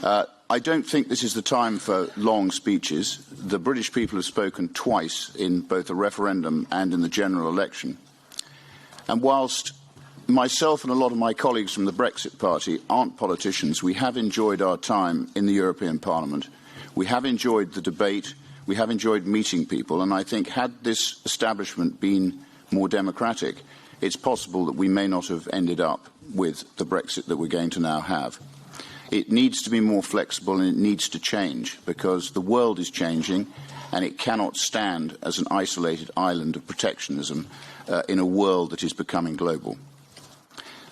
I don't think this is the time for long speeches. The British people have spoken twice in both a referendum and in the general election. And whilst myself and a lot of my colleagues from the Brexit Party aren't politicians, we have enjoyed our time in the European Parliament. We have enjoyed the debate. We have enjoyed meeting people. And I think had this establishment been more democratic, it's possible that we may not have ended up with the Brexit that we're going to now have. It needs to be more flexible and it needs to change because the world is changing and it cannot stand as an isolated island of protectionism in a world that is becoming global.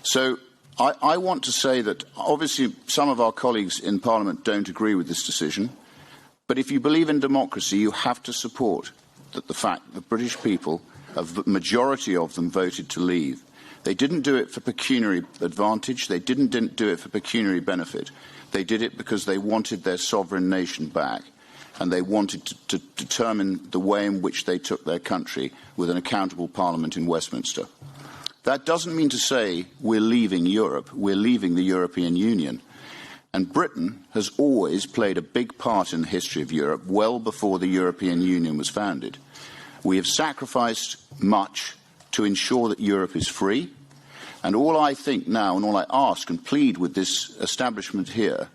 So I want to say that obviously some of our colleagues in Parliament don't agree with this decision, but if you believe in democracy, you have to support the fact that British people, a majority of them, voted to leave. They didn't do it for pecuniary advantage. They didn't do it for pecuniary benefit. They did it because they wanted their sovereign nation back and they wanted to determine the way in which they took their country with an accountable parliament in Westminster. That doesn't mean to say we're leaving Europe. We're leaving the European Union. And Britain has always played a big part in the history of Europe, well before the European Union was founded. We have sacrificed much to ensure that Europe is free. And all I think now, and all I ask and plead with this establishment here,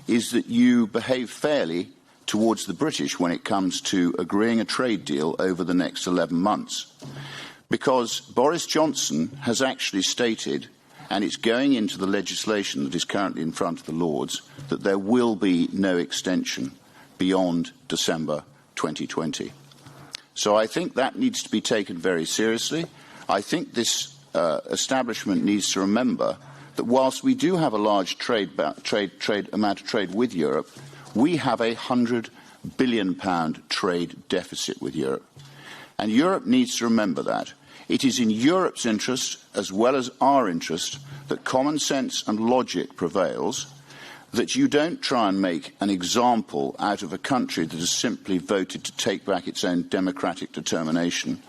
is that you behave fairly towards the British when it comes to agreeing a trade deal over the next 11 months. Because Boris Johnson has actually stated, and it's going into the legislation that is currently in front of the Lords, that there will be no extension beyond December 2020. So I think that needs to be taken very seriously. I think this establishment needs to remember that whilst we do have a large amount of trade with Europe, we have a £100 billion trade deficit with Europe. And Europe needs to remember that. It is in Europe's interest, as well as our interest, that common sense and logic prevails, that you don't try and make an example out of a country that has simply voted to take back its own democratic determination.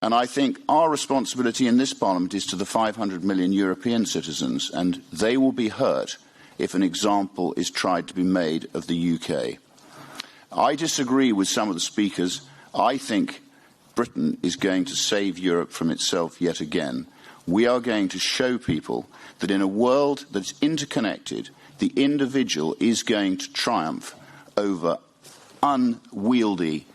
And I think our responsibility in this Parliament is to the 500 million European citizens, and they will be hurt if an example is tried to be made of the UK. I disagree with some of the speakers. I think Britain is going to save Europe from itself yet again. We are going to show people that in a world that's interconnected, the individual is going to triumph over unwieldy,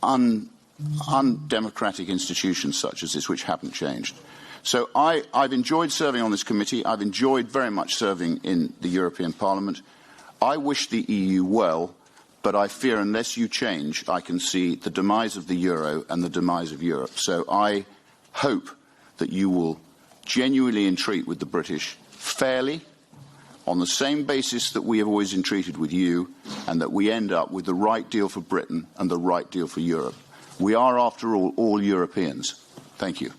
undemocratic institutions such as this, which haven't changed. So I've enjoyed serving on this committee. I've enjoyed very much serving in the European Parliament. I wish the EU well, but I fear unless you change, I can see the demise of the euro and the demise of Europe. So I hope that you will genuinely entreat with the British fairly, on the same basis that we have always entreated with you, and that we end up with the right deal for Britain and the right deal for Europe. We are, after all Europeans. Thank you.